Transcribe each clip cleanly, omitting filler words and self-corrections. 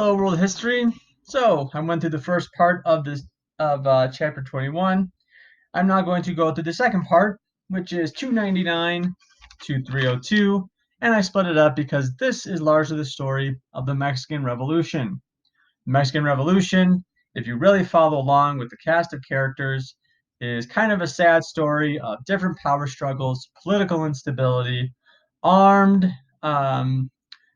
Hello, world history. So I went through the first part of this of chapter 21. I'm now going to go through the second part, which is 299 to 302, and I split it up because this is largely the story of the Mexican Revolution. The Mexican Revolution, if you really follow along with the cast of characters, is kind of a sad story of different power struggles, political instability, armed um,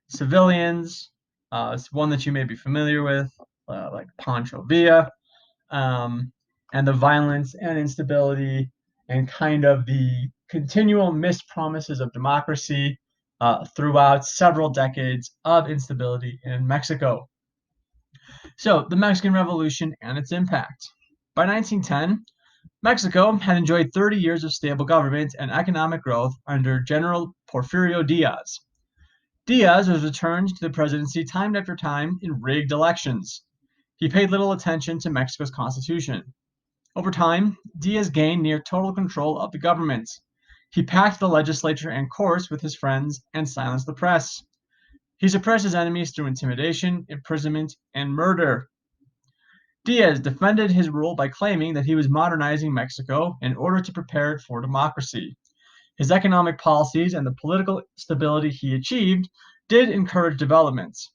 civilians. It's one that you may be familiar with, like Pancho Villa, um, and the violence and instability and kind of the continual missed promises of democracy throughout several decades of instability in Mexico. So, the Mexican Revolution and its impact. By 1910, Mexico had enjoyed 30 years of stable government and economic growth under General Porfirio Diaz. Diaz was returned to the presidency time after time in rigged elections. He paid little attention to Mexico's constitution. Over time, Diaz gained near total control of the government. He packed the legislature and courts with his friends and silenced the press. He suppressed his enemies through intimidation, imprisonment, and murder. Diaz defended his rule by claiming that he was modernizing Mexico in order to prepare it for democracy. His economic policies and the political stability he achieved did encourage developments.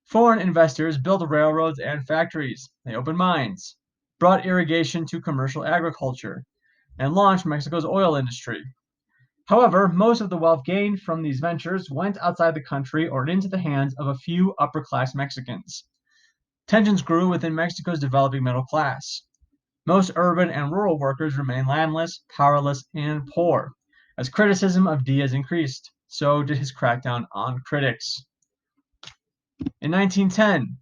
Foreign investors built railroads and factories, they opened mines, brought irrigation to commercial agriculture, and launched Mexico's oil industry. However, most of the wealth gained from these ventures went outside the country or into the hands of a few upper class Mexicans. Tensions grew within Mexico's developing middle class. Most urban and rural workers remained landless, powerless, and poor. As criticism of Diaz increased, so did his crackdown on critics. In 1910,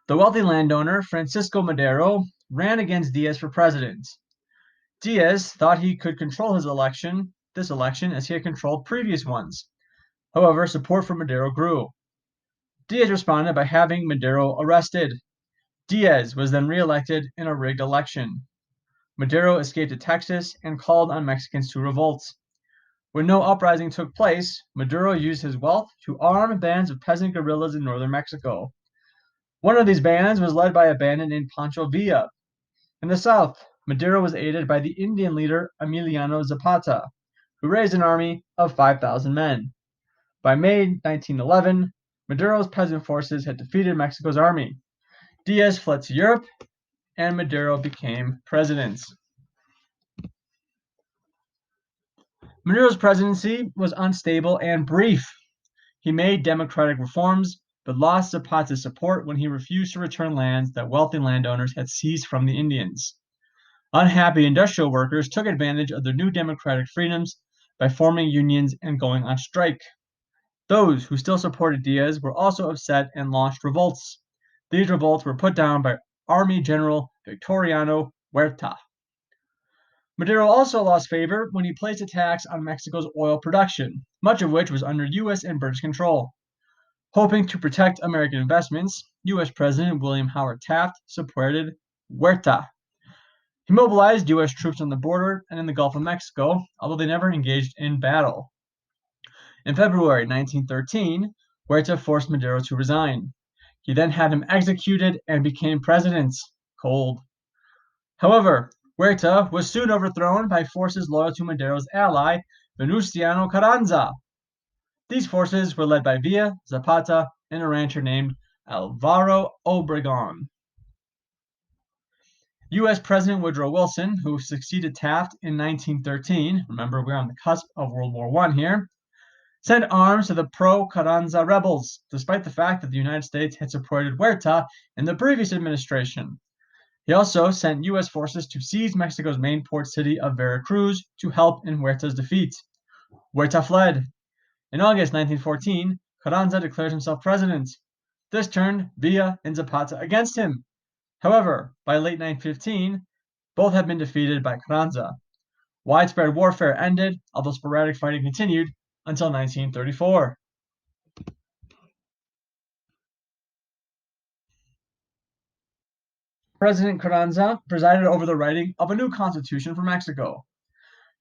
the wealthy landowner Francisco Madero ran against Diaz for president. Diaz thought he could control this election as he had controlled previous ones. However, support for Madero grew. Diaz responded by having Madero arrested. Diaz was then re-elected in a rigged election. Madero escaped to Texas and called on Mexicans to revolt. When no uprising took place, Maduro used his wealth to arm bands of peasant guerrillas in northern Mexico. One of these bands was led by a bandit named Pancho Villa. In the south, Maduro was aided by the Indian leader Emiliano Zapata, who raised an army of 5,000 men. By May 1911, Maduro's peasant forces had defeated Mexico's army. Diaz fled to Europe, and Maduro became president. Maduro's presidency was unstable and brief. He made democratic reforms, but lost Zapata's support when he refused to return lands that wealthy landowners had seized from the Indians. Unhappy industrial workers took advantage of their new democratic freedoms by forming unions and going on strike. Those who still supported Diaz were also upset and launched revolts. These revolts were put down by Army General Victoriano Huerta. Madero also lost favor when he placed a tax on Mexico's oil production, much of which was under U.S. and British control. Hoping to protect American investments, U.S. President William Howard Taft supported Huerta. He mobilized U.S. troops on the border and in the Gulf of Mexico, although they never engaged in battle. In February 1913, Huerta forced Madero to resign. He then had him executed and became president. Cold. However, Huerta was soon overthrown by forces loyal to Madero's ally, Venustiano Carranza. These forces were led by Villa, Zapata, and a rancher named Alvaro Obregon. U.S. President Woodrow Wilson, who succeeded Taft in 1913, remember we're on the cusp of World War I here, sent arms to the pro-Carranza rebels, despite the fact that the United States had supported Huerta in the previous administration. He also sent U.S. forces to seize Mexico's main port city of Veracruz to help in Huerta's defeat. Huerta fled. In August 1914, Carranza declared himself president. This turned Villa and Zapata against him. However, by late 1915, both had been defeated by Carranza. Widespread warfare ended, although sporadic fighting continued until 1934. President Carranza presided over the writing of a new constitution for Mexico.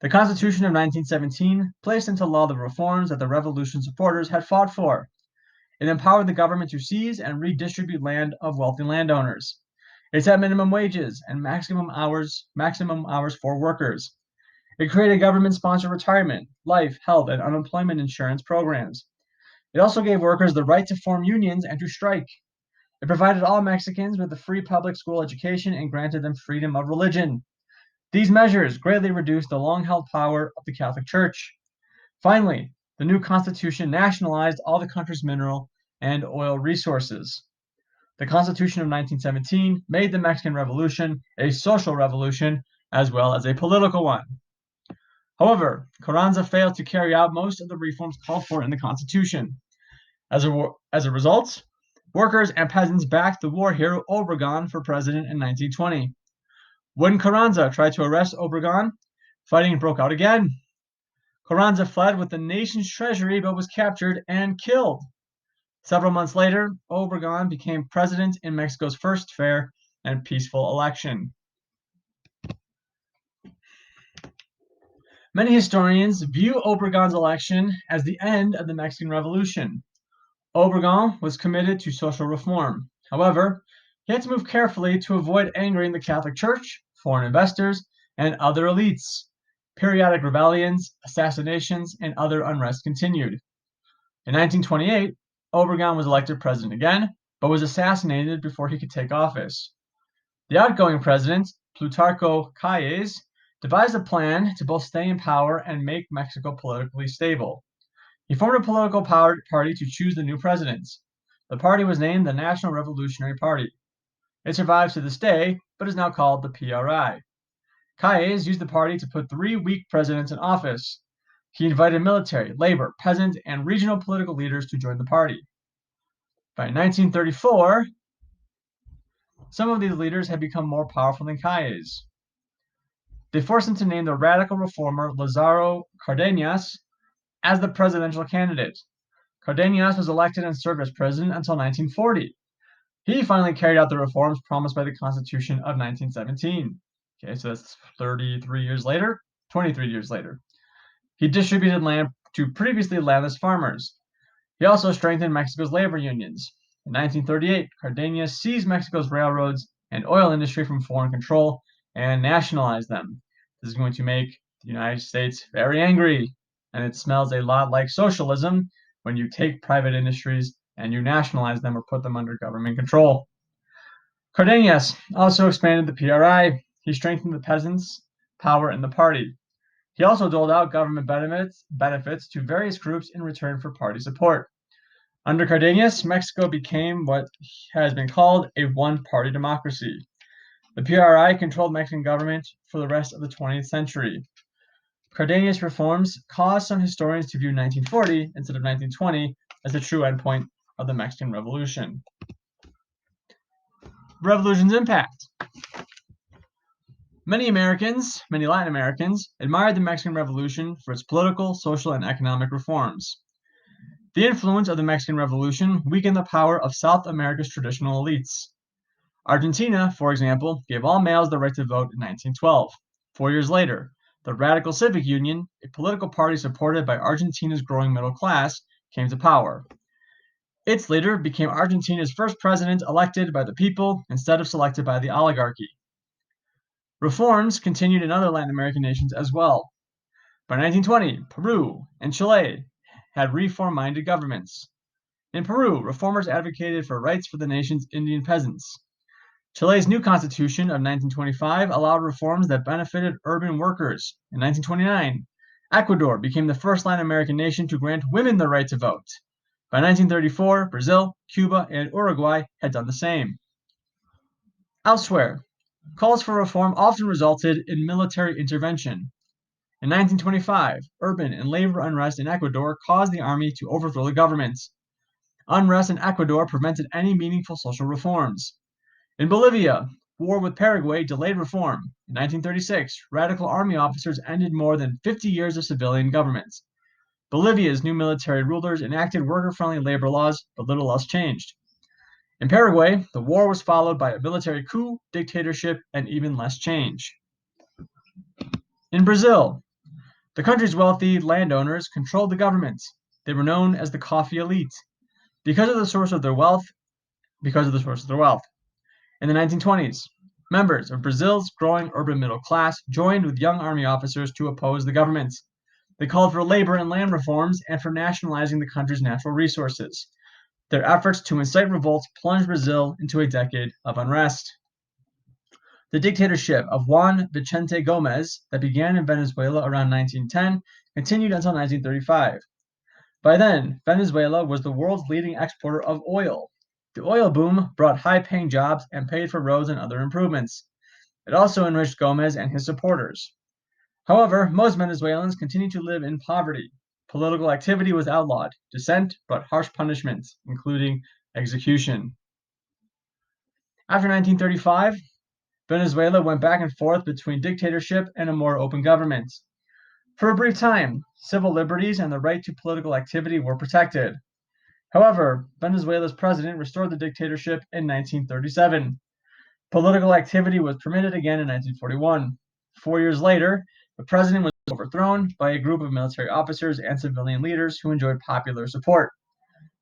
The Constitution of 1917 placed into law the reforms that the revolution supporters had fought for. It empowered the government to seize and redistribute land of wealthy landowners. It set minimum wages and maximum hours for workers. It created government-sponsored retirement, life, health, and unemployment insurance programs. It also gave workers the right to form unions and to strike. It provided all Mexicans with a free public school education and granted them freedom of religion. These measures greatly reduced the long-held power of the Catholic Church. Finally, the new constitution nationalized all the country's mineral and oil resources. The Constitution of 1917 made the Mexican Revolution a social revolution as well as a political one. However, Carranza failed to carry out most of the reforms called for in the Constitution. As a result, workers and peasants backed the war hero Obregon for president in 1920. When Carranza tried to arrest Obregon, fighting broke out again. Carranza fled with the nation's treasury but was captured and killed. Several months later, Obregon became president in Mexico's first fair and peaceful election. Many historians view Obregon's election as the end of the Mexican Revolution. Obregon was committed to social reform. However, he had to move carefully to avoid angering the Catholic Church, foreign investors, and other elites. Periodic rebellions, assassinations, and other unrest continued. In 1928, Obregon was elected president again, but was assassinated before he could take office. The outgoing president, Plutarco Calles, devised a plan to both stay in power and make Mexico politically stable. He formed a political party to choose the new president. The party was named the National Revolutionary Party. It survives to this day, but is now called the PRI. Calles used the party to put 3 weak presidents in office. He invited military, labor, peasant, and regional political leaders to join the party. By 1934, some of these leaders had become more powerful than Calles. They forced him to name the radical reformer Lázaro Cárdenas as the presidential candidate. Cárdenas was elected and served as president until 1940. He finally carried out the reforms promised by the Constitution of 1917. Okay, so that's 23 years later. He distributed land to previously landless farmers. He also strengthened Mexico's labor unions. In 1938, Cárdenas seized Mexico's railroads and oil industry from foreign control and nationalized them. This is going to make the United States very angry, and it smells a lot like socialism when you take private industries and you nationalize them or put them under government control. Cárdenas also expanded the PRI. He strengthened the peasants' power in the party. He also doled out government benefits to various groups in return for party support. Under Cárdenas, Mexico became what has been called a one-party democracy. The PRI controlled Mexican government for the rest of the 20th century. Cárdenas' reforms caused some historians to view 1940 instead of 1920 as the true endpoint of the Mexican Revolution. Revolution's impact. Many Latin Americans, admired the Mexican Revolution for its political, social, and economic reforms. The influence of the Mexican Revolution weakened the power of South America's traditional elites. Argentina, for example, gave all males the right to vote in 1912. 4 years later, the Radical Civic Union, a political party supported by Argentina's growing middle class, came to power. Its leader became Argentina's first president elected by the people instead of selected by the oligarchy. Reforms continued in other Latin American nations as well. By 1920, Peru and Chile had reform-minded governments. In Peru, reformers advocated for rights for the nation's Indian peasants. Chile's new constitution of 1925 allowed reforms that benefited urban workers. In 1929, Ecuador became the first Latin American nation to grant women the right to vote. By 1934, Brazil, Cuba, and Uruguay had done the same. Elsewhere, calls for reform often resulted in military intervention. In 1925, urban and labor unrest in Ecuador caused the army to overthrow the government. Unrest in Ecuador prevented any meaningful social reforms. In Bolivia, war with Paraguay delayed reform. In 1936, radical army officers ended more than 50 years of civilian government. Bolivia's new military rulers enacted worker-friendly labor laws, but little else changed. In Paraguay, the war was followed by a military coup, dictatorship, and even less change. In Brazil, the country's wealthy landowners controlled the government. They were known as the coffee elite. because of the source of their wealth. In the 1920s, members of Brazil's growing urban middle class joined with young army officers to oppose the government. They called for labor and land reforms and for nationalizing the country's natural resources. Their efforts to incite revolts plunged Brazil into a decade of unrest. The dictatorship of Juan Vicente Gomes that began in Venezuela around 1910 continued until 1935. By then, Venezuela was the world's leading exporter of oil. The oil boom brought high-paying jobs and paid for roads and other improvements. It also enriched Gomez and his supporters. However, most Venezuelans continued to live in poverty. Political activity was outlawed, dissent brought harsh punishments, including execution. After 1935, Venezuela went back and forth between dictatorship and a more open government. For a brief time, civil liberties and the right to political activity were protected. However, Venezuela's president restored the dictatorship in 1937. Political activity was permitted again in 1941. 4 years later, the president was overthrown by a group of military officers and civilian leaders who enjoyed popular support.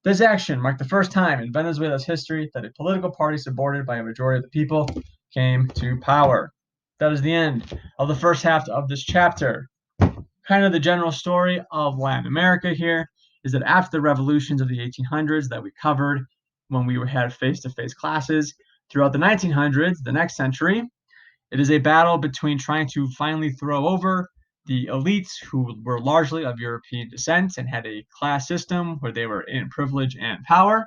This action marked the first time in Venezuela's history that a political party supported by a majority of the people came to power. That is the end of the first half of this chapter. Kind of the general story of Latin America here is that after the revolutions of the 1800s that we covered when we had face-to-face classes, throughout the 1900s, the next century, it is a battle between trying to finally throw over the elites who were largely of European descent and had a class system where they were in privilege and power,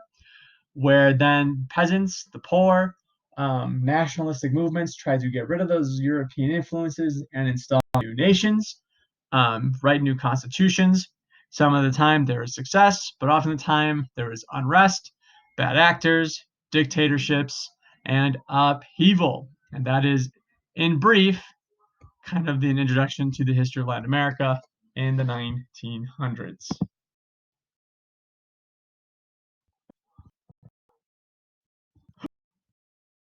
where then peasants, the poor, nationalistic movements tried to get rid of those European influences and install new nations, write new constitutions. Some of the time there is success, but often the time there is unrest, bad actors, dictatorships, and upheaval. And that is, in brief, kind of an introduction to the history of Latin America in the 1900s.